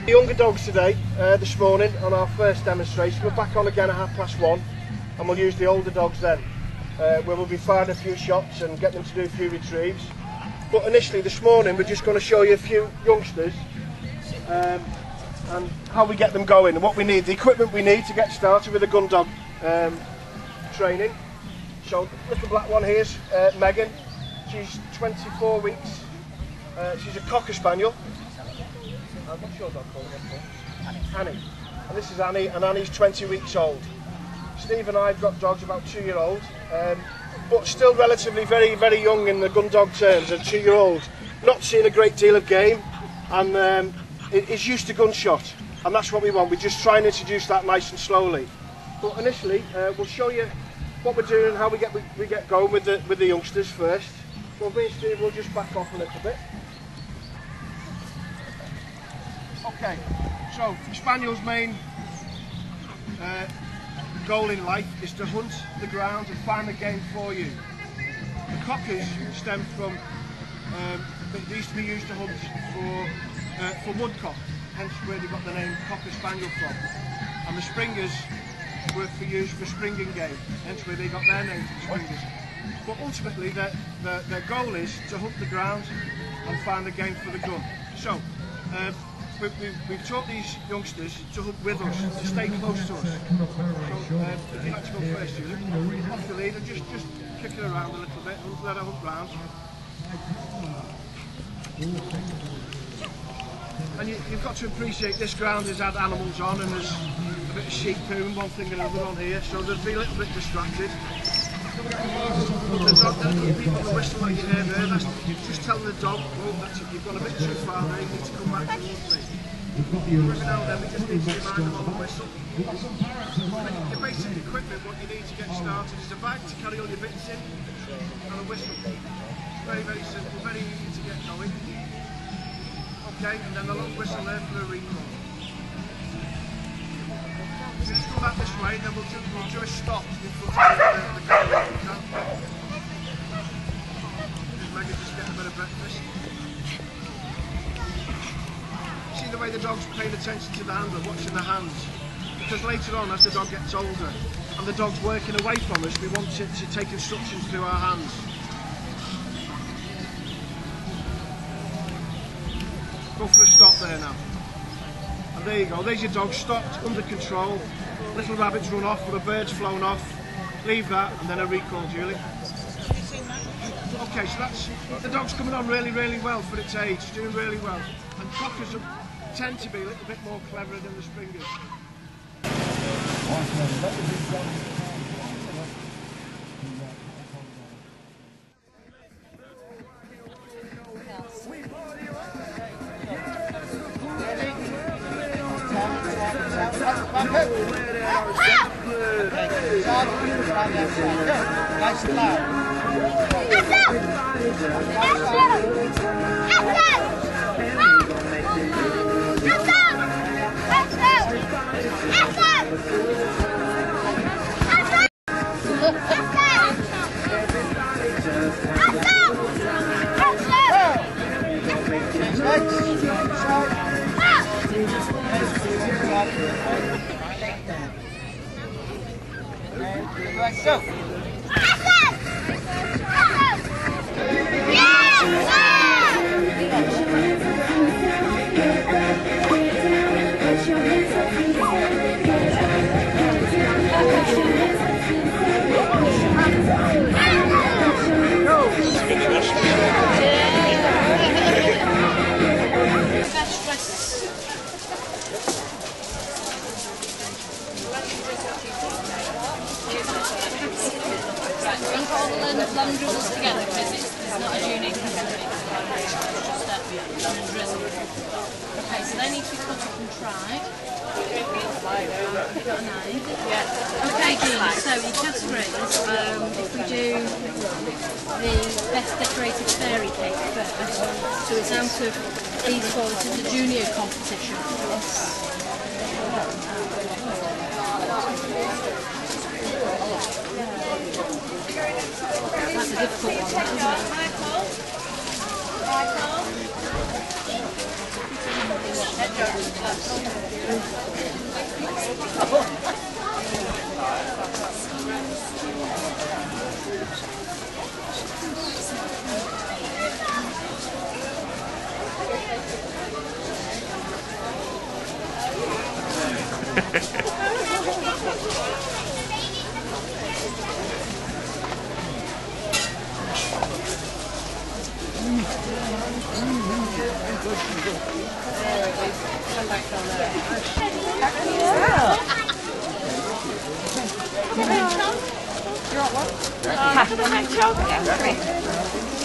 The younger dogs today, this morning on our first demonstration. We're back on again at 1:30 and we'll use the older dogs then, where we'll be firing a few shots and get them to do a few retrieves. But initially this morning we're just going to show you a few youngsters and how we get them going and what we need, the equipment we need to get started with the gun dog training. So little black one here's Megan. She's 24 weeks. She's a Cocker Spaniel. What's your dog called again? Annie. And this is Annie, and Annie's 20 weeks old. Steve and I have got dogs about 2-year-old, but still relatively very young in the gun dog terms. A 2-year-old, not seeing a great deal of game, and is used to gunshot, and that's what we want. We just try and introduce that nice and slowly. But initially, we'll show you what we're doing and how we get going with the youngsters first. Well, me and Steve will just back off a little bit. Okay, so the Spaniel's main goal in life is to hunt the ground and find the game for you. The Cockers stem from, they used to be used to hunt for woodcock, hence where they got the name Cocker Spaniel from. And the Springers were used for springing game, hence where they got their name, the Springers. But ultimately their goal is to hunt the ground and find the game for the gun. So, we've taught these youngsters to hunt with us, to stay close to us. So, if you'd like to go first, Julie, off the lead and just kick it around a little bit, let her hunt round. And you've got to appreciate this ground has had animals on, and there's a bit of sheep poo and one thing and another on here, so they'll be a little bit distracted. The dog, the people on the whistle that you hear there, that's just telling the dog, oh, that's it, you've gone a bit too far there, you need to come back towards me. Every now and then we just need to remind them on the whistle. Your basic equipment, what you need to get started is a bag to carry all your bits in and a whistle. It's very simple, very easy to get going. Okay, and then a long whistle there for a recall. Just come back this way, then we'll do a stop in front of the gallery. Just Megan just get a bit of breakfast. See the way the dog's paying attention to the handle, watching the hands. Because later on, as the dog gets older and the dog's working away from us, we want it to take instructions through our hands. Go for a stop there now. And there you go, there's your dog stopped, under control. Little rabbits run off, or a bird's flown off. Leave that, and then a recall, Julie. Okay, so that's, the dog's coming on really well for its age, it's doing really well. And Cockers tend to be a little bit more cleverer than the Springers. Nice and loud. Let's go. long drizzles together because it's not a junior category. It's just a drizzle. Okay, so they need to be cut up and tried. You've got a knife? Yeah. Okay, Jean, so your categories, if we do the best decorated fairy cake first, so it's out of these four, this is the junior competition. That's a difficult one, isn't it?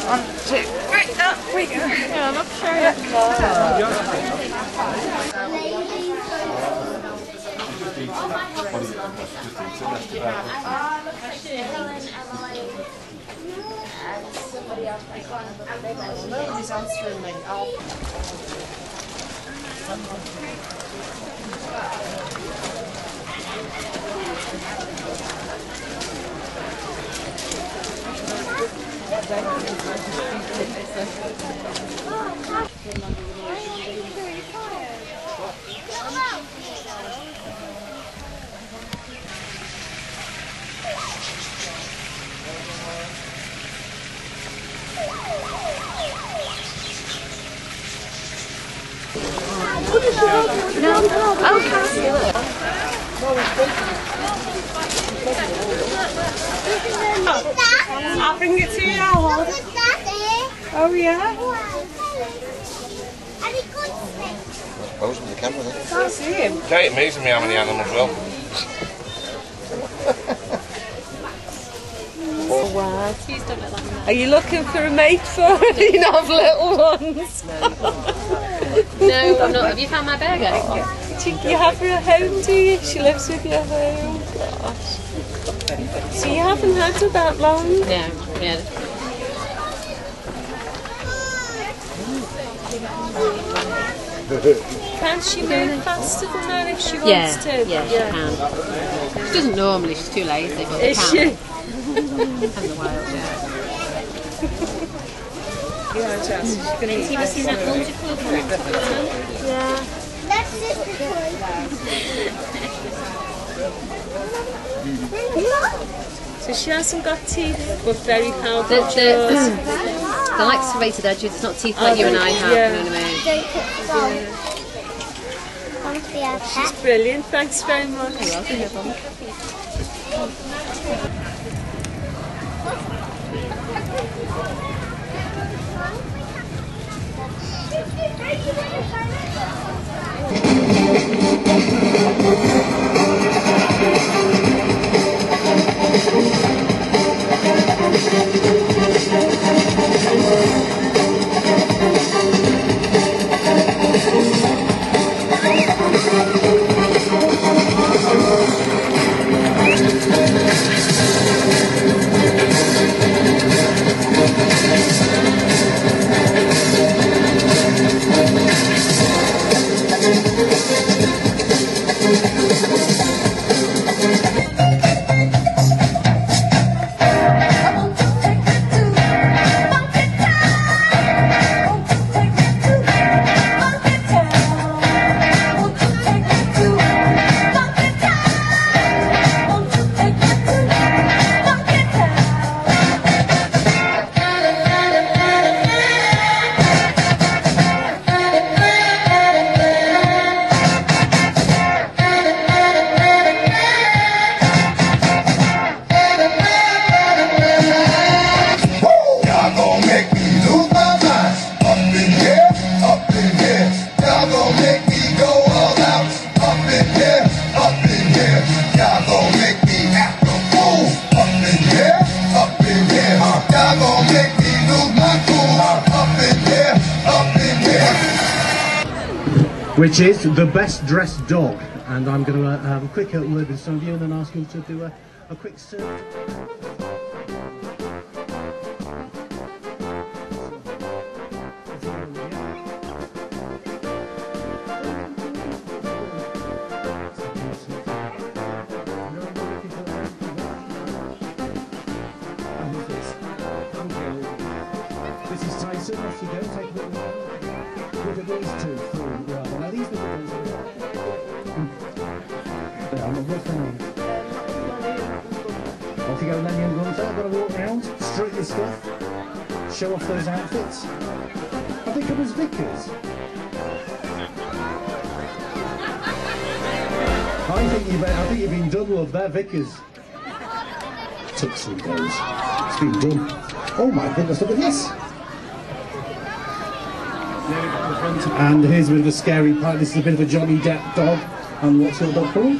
One, two, right, up we go. Yeah, I'm not sure yet. Nobody's answering me. I'll bring it to you now. Oh yeah? Pose with the camera then. Can't see him. It's amazing me how many animals will. Oh wow. Are you looking for a mate for you have little ones? No, I'm not. Have you found my burger? You have her at home, do you? She lives with you at home. Gosh. So you haven't had her that long? No, yeah. Can she move faster than that if she Yeah, wants to? yeah, she can. She doesn't normally, she's too lazy, but Is she? and the wild, yeah. Yeah, Jess. Have you seen that multi-colour one? Yeah. That's sister's So she hasn't got teeth, but very hard The jaws. like serrated edges, it's not teeth like you and I have, yeah. you know what I mean? She's brilliant. Thanks very much. Thank you. which is the best dressed dog. And I'm going to have a quick word with some of you and then ask you to do a quick search. This is Tyson, off you go, take a little while. Look at these two through. Well, now these little ones are I'm a rough hand. Off you go, Lenny and Gunter. I've got to walk round, strip your stuff, show off those outfits. Have they come as vicars? I think you've been done, love. They're vicars. Tuxedos. It's been done. Oh my goodness, look at this. And here's a bit of a scary part. This is a bit of a Johnny Depp dog. And what's your dog called?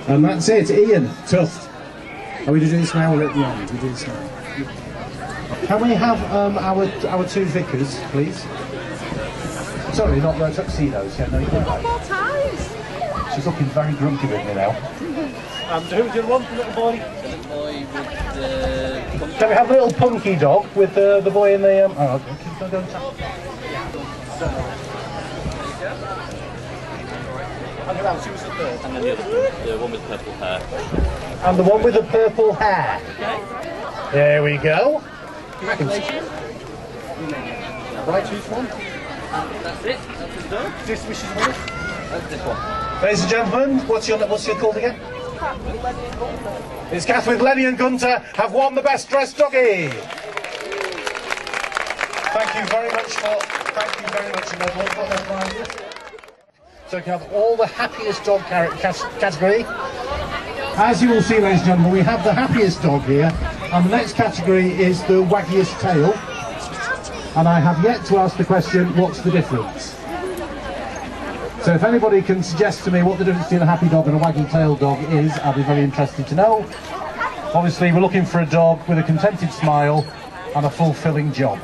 And that's it, Ian Tuft. Are we to do this now or at the end? We do this now. Can we have our two vicars, please? Sorry, not the tuxedos. Yeah, no, you don't. More ties. She's looking very grumpy with me now. And who do you want, the little boy? The boy with the... Can we have a little punky dog with the boy in the... Oh, okay. Go and tap. And then the one with purple hair. And the one with the purple hair. Okay. There we go. Congratulations. Right, choose one. That's it. That's done. This wishes one. That's this one. Ladies and gentlemen, what's your called again? It's Kath with Lenny and Gunter have won the best dressed doggy. Thank you very much and everyone for their prizes. So we can have all the happiest dog category. As you will see, ladies and gentlemen, we have the happiest dog here, and the next category is the waggiest tail. And I have yet to ask the question, what's the difference? So if anybody can suggest to me what the difference between a happy dog and a waggy-tailed dog is, I'll be very interested to know. Obviously, we're looking for a dog with a contented smile and a fulfilling job.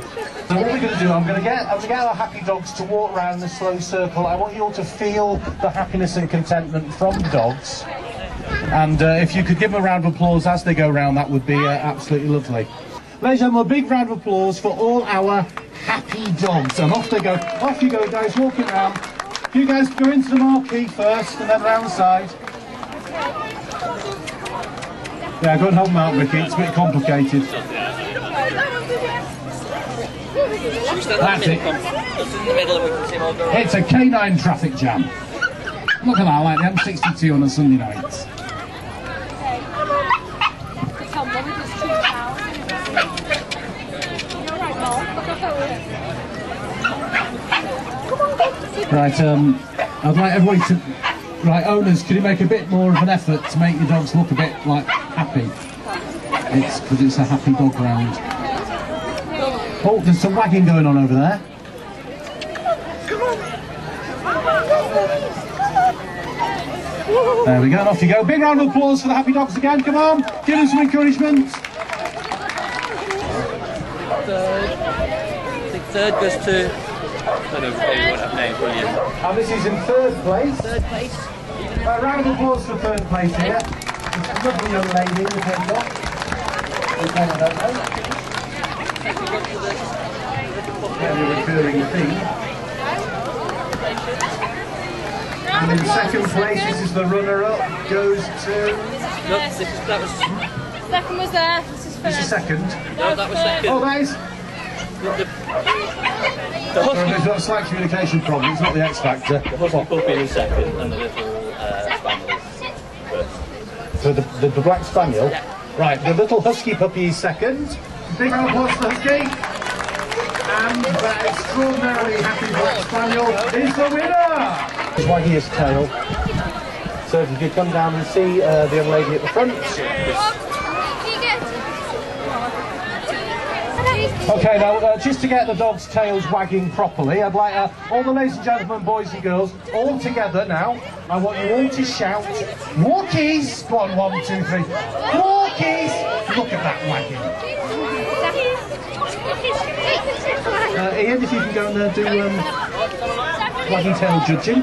So what we're going to do, I'm going to get our happy dogs to walk around in a slow circle. I want you all to feel the happiness and contentment from the dogs. And if you could give them a round of applause as they go around, that would be absolutely lovely. Ladies and gentlemen, a big round of applause for all our happy dogs. And off they go. Off you go, guys, walking around. You guys go into the marquee first and then round the side. Yeah, go and help them out, Ricky. It's a bit complicated. That's it. It's a canine traffic jam. Look at that, like the M62 on a Sunday night. Right, I'd like everybody to... Right, owners, can you make a bit more of an effort to make your dogs look a bit, like, happy? It's because it's a happy dog round. Oh, there's some wagging going on over there. There we go, and off you go. Big round of applause for the happy dogs again, come on. Give them some encouragement. I think third goes to... I don't know if they would have names, brilliant. And this is in third place. Third place. A round of applause for third place here. It's a lovely young lady with her dog. Very recurring theme. And in second place, this is the runner-up, goes to... No, that was... Second was there. This is first. This is second. No, that was second. Oh, that is... There's got a slight communication problem, it's not the X Factor. The husky puppy in second and the little spaniel is first. So the black spaniel? Yeah. Right, the little husky puppy is second. Big round of applause for the husky. And that extraordinarily happy black spaniel is the winner! His waggiest tail. So if you could come down and see the young lady at the front. Okay, now just to get the dog's tails wagging properly, I'd like all the ladies and gentlemen, boys and girls, all together now. I want you all to shout, "Walkies!" Go on, 1, 2, 3. Walkies! Look at that wagging. Ian, if you can go and do wagging tail judging.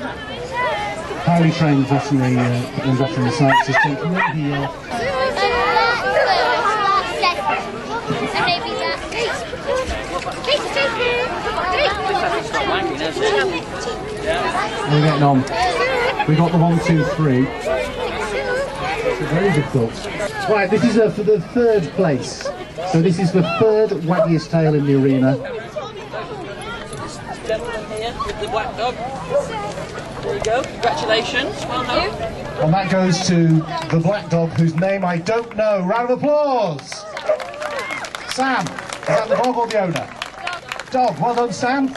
highly trained veterinary scientist taking it. We're getting on. We got the 1, 2, 3. It's very difficult. Right, this is for the 3rd place. So this is the 3rd waggiest tail in the arena. Gentleman here with the black dog. There you go. Congratulations. Well done. And that goes to the black dog whose name I don't know. Round of applause. Sam. Is that the dog or the owner? Dog. Well done, Sam.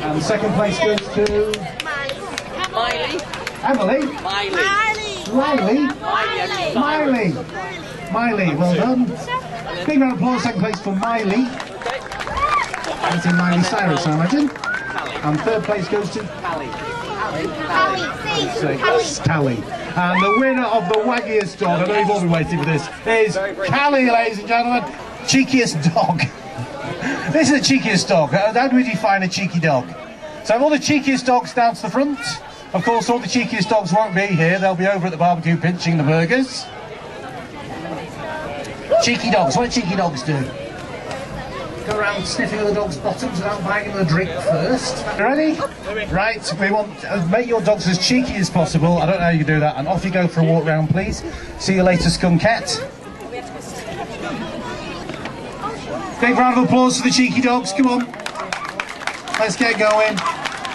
And second place goes to Miley. Emily. Miley. Miley, well done. Big round of applause, second place for Miley. That's in Miley Cyrus, I imagine. And third place goes to Callie. And the winner of the waggiest dog, I know you've all been waiting for this, is Callie, ladies and gentlemen. Cheekiest dog. This is the cheekiest dog. How do we define a cheeky dog? So all the cheekiest dogs down to the front. Of course, all the cheekiest dogs won't be here. They'll be over at the barbecue pinching the burgers. Cheeky dogs. What do cheeky dogs do? Go around sniffing at the dog's bottoms without buying them a drink first. Ready? Right, we want to make your dogs as cheeky as possible. I don't know how you do that. And off you go for a walk round, please. See you later, skunkette. Big round of applause for the cheeky dogs. Come on. Let's get going.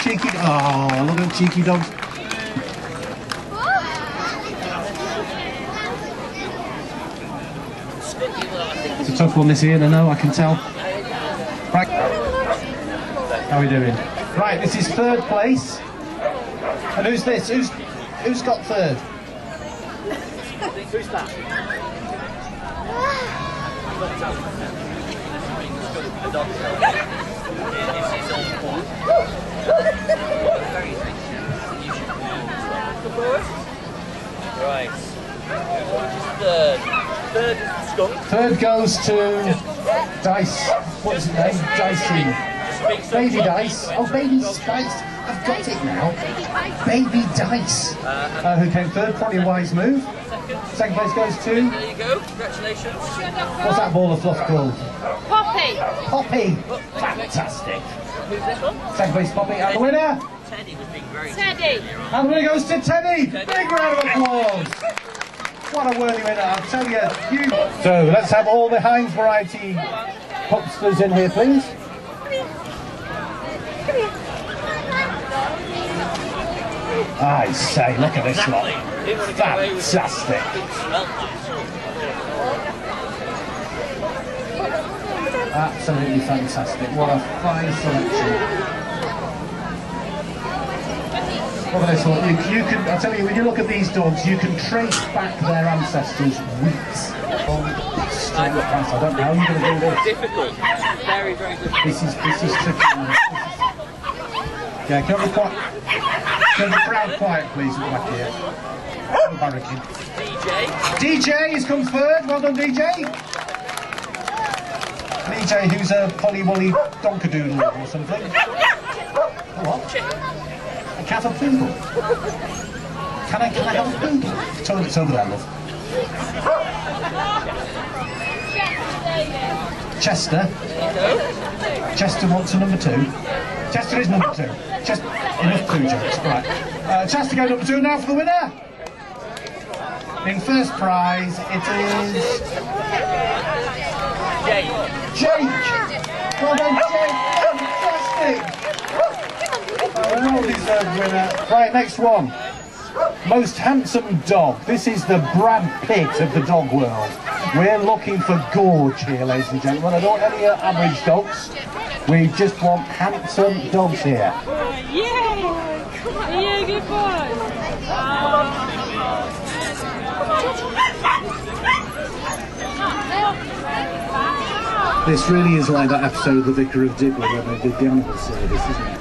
Cheeky. Oh, look at the cheeky dogs. It's a tough one this Ian, I know, I can tell. Right. How are we doing? Right, this is 3rd place. And who's this? Who's got 3rd? Who's that? Right. Third is skunk. 3rd goes to Dice. What's his name? Dicey. Baby Dice. Oh, Baby Spice. I've got it now. Baby Dice. Who came 3rd? Probably a wise move. Second place goes to... There you go. Congratulations. What's that ball of fluff called? Poppy. Poppy. Fantastic. Who's this one? Second place Poppy. And the winner? Teddy was being very Teddy. And the winner goes to Teddy. Big round of applause. What a worthy winner, I'll tell you. So let's have all the Heinz variety pupsters in here, please. I say, look at this lot. Fantastic. Absolutely fantastic. What a fine selection. Look at this one. You can, I tell you, when you look at these dogs, you can trace back their ancestors weeks. I don't know how you're going to do this. difficult. Very, very difficult. This is tricky. Yeah, can we the crowd quiet, please, back here. DJ has come 3rd. Well done, DJ. DJ, who's a polly-wolly donkadoodle or something. What? A cat or poodle? Can I have a poodle? Toilet's over there, love. Chester. Chester wants a number 2. Chester is number 2. Enough poo jokes. Right. Chester go number 2 now for the winner. In first prize, it is Jake. Well done, Jake. Fantastic. A well-deserved winner. Right, next one. Most handsome dog. This is the Brad Pitt of the dog world. We're looking for gorge here, ladies and gentlemen. I don't want any average dogs. We just want handsome dogs here. Yeah, good boy. This really is like that episode of The Vicar of Dibley when they did the animal service, isn't it?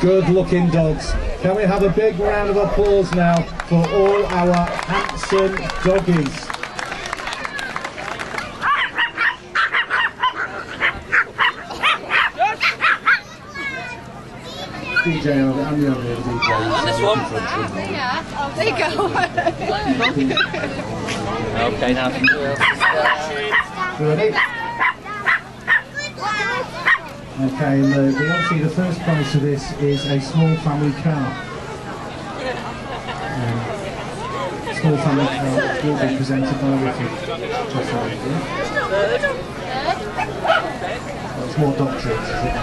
Good looking dogs. Can we have a big round of applause now for all our handsome doggies? DJ, I'm the other DJ. On this one. There you go. Okay, now who else is there? Ready? Okay, and obviously the first prize of this is a small family car. Small family car will be presented by Richard. That's more dog treats, is it?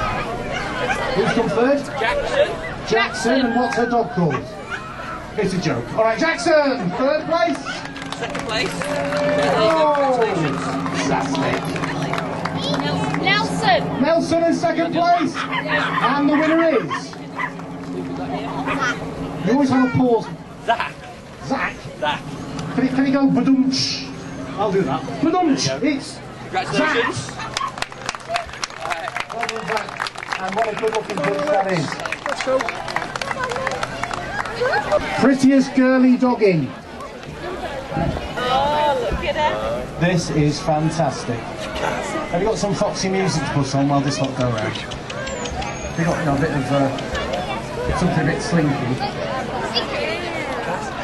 Who's come third? Jackson. Jackson, and what's her dog called? It's a joke. All right, Jackson, third place. Second place. Oh, fantastic. Nelson. Nelson in second place. And the winner is... You always have a pause. Zach. Zach. Zach. Can you go badumch? I'll do that. Badumch. It's Congratulations. Zach. Well done, Zach. And what a good looking bunch that is. Prettiest girly dogging. Oh, look at her. This is fantastic. Have you got some foxy music to put on while this lot go around? Have you got a bit of something a bit slinky?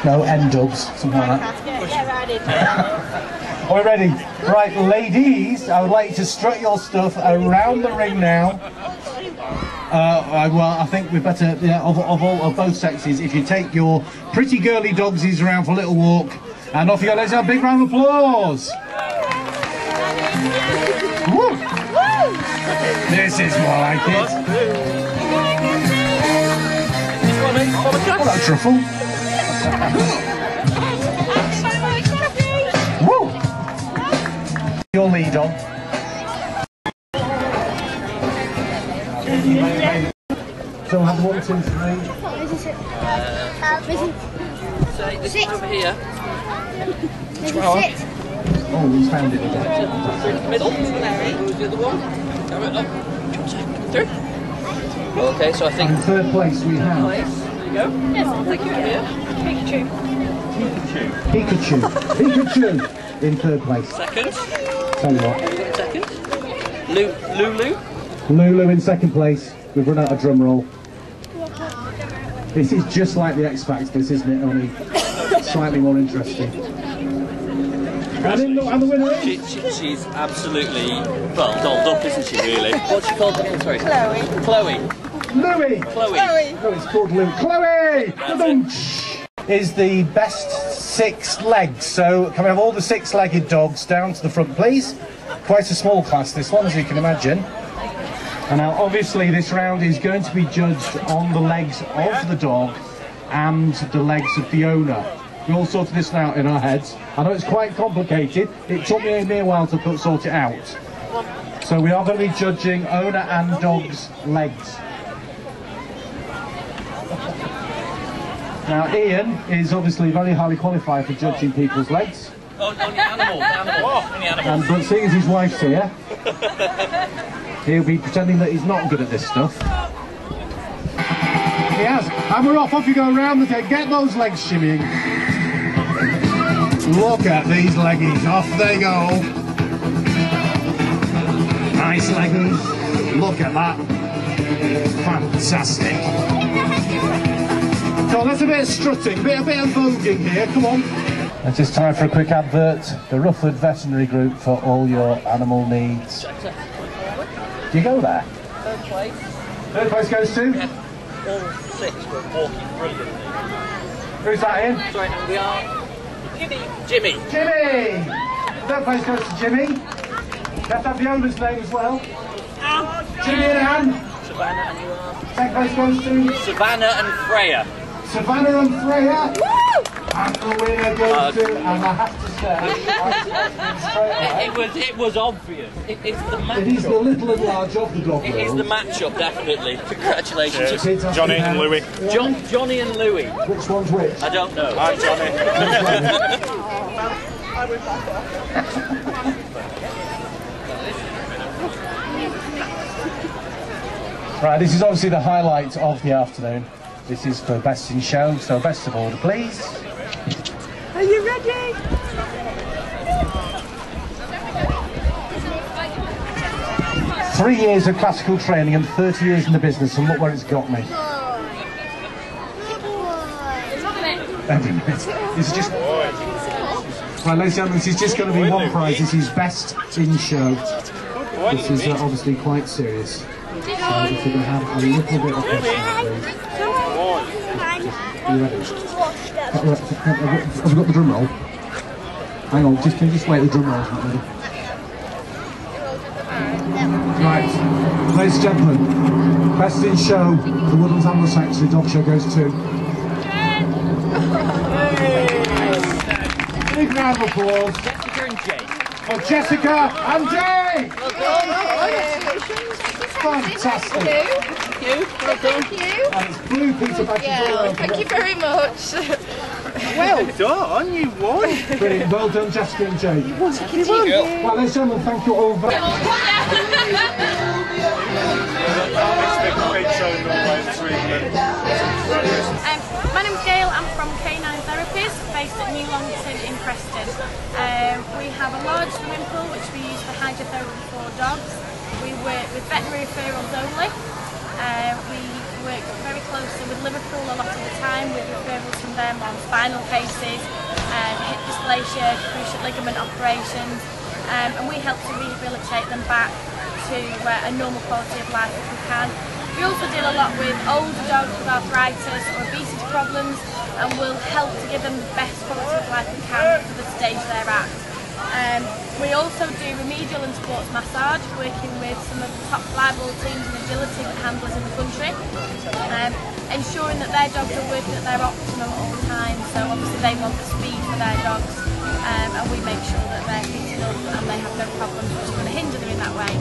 No, N-dubs, something like that. Are we ready? Right, ladies, I would like you to strut your stuff around the ring now. Well, I think we better, of both sexes, if you take your pretty girly dogsies around for a little walk, and off you go. Let's have a big round of applause. Woo. This is more like it. Oh, that truffle. Woo. Your lead on. So we'll have 1, 2, 3. Say this one over here. Oh, he's found it again. Middle. Who's the other one? Third. Okay, so I think. In third place we have. There you go. Yes, thank you. Pikachu. Pikachu in third place. Second. Tell you what. Second. Lulu. Lulu in second place. We've run out of drum roll. This is just like the X Factor, isn't it? Only slightly more interesting. And the winner is... She's absolutely, well, dolled up, isn't she, really? What's she called again? Sorry. Chloe. Chloe. Louie! Chloe. No, it's called Lou. Chloe! Is the best 6 legs. So can we have all the 6-legged dogs down to the front, please? Quite a small class, this one, as you can imagine. And now, obviously, this round is going to be judged on the legs of the dog and the legs of the owner. We all sorted this out in our heads. I know it's quite complicated. It took me a while to sort it out. So we are going to be judging owner and dog's legs. Now, Ian is obviously very highly qualified for judging people's legs. Oh, on the animal. And but seeing as his wife's here, he'll be pretending that he's not good at this stuff. He has. And we're off you go around the deck. Get those legs shimmying. Look at these leggies. Off they go. Nice leggies. Look at that. Fantastic. So that's a bit of strutting, a bit of voguing here. Come on. It's just time for a quick advert. The Rufford Veterinary Group for all your animal needs. Do you go there? Third place. Third place goes to? Yeah. All 6 were walking brilliantly. Who's that in? Sorry, and we are... Jimmy. Jimmy! Third place goes to Jimmy. Let's have the owner's name as well. Jimmy and Anne. Savannah and you are... Second place goes to? Savannah and Freya. Savannah and Freya. Woo! And the winner goes to, and I have to say, it was obvious. It's the matchup. it is the little and large of the dog It is the matchup, definitely. Congratulations. Johnny and Louie. Johnny and Louie. Which one's which? I don't know. Hi, Johnny. Right, this is obviously the highlight of the afternoon. This is for best in show, so best of order, please. Are you ready? Three years of classical training and 30 years in the business, and look where it's got me. Every minute. This is just... Right, ladies and gentlemen, this is just going to be one prize. This is Best in Show. This is obviously quite serious. So if we're going to have a little bit of patience, are you ready? Have we got the drum roll? Hang on, can you just wait, the drum roll's not ready. Right, ladies and gentlemen, Best in Show, the Woodlands Animal Sanctuary dog show goes to... Big round of applause. Jessica and Jay. For Jessica and Jay! Fantastic. Thank you. Well done. Thank you. And it's blue Peter back as well. Thank you very much. Well done, you won. Brilliant, well done Jessica and Jay. You won. Well, ladies and gentlemen, thank you all very much. My name's Gail, I'm from Canine Therapies, based at New Longton in Preston. We have a large swimming pool which we use for hydrotherapy for dogs. We work with veterinary referrals only. We work very closely with Liverpool a lot of the time with referrals from them on spinal cases, hip dysplasia, cruciate ligament operations, and we help to rehabilitate them back to a normal quality of life if we can. We also deal a lot with older dogs with arthritis or obesity problems, and we'll help to give them the best quality of life we can for the stage they're at. We also do remedial and sports massage, working with some of the top flyable teams and agility handlers in the country, ensuring that their dogs are working at their optimum all the time. So obviously they want the speed for their dogs, and we make sure that they're fitting up and they have no problems which are going to hinder them in that way.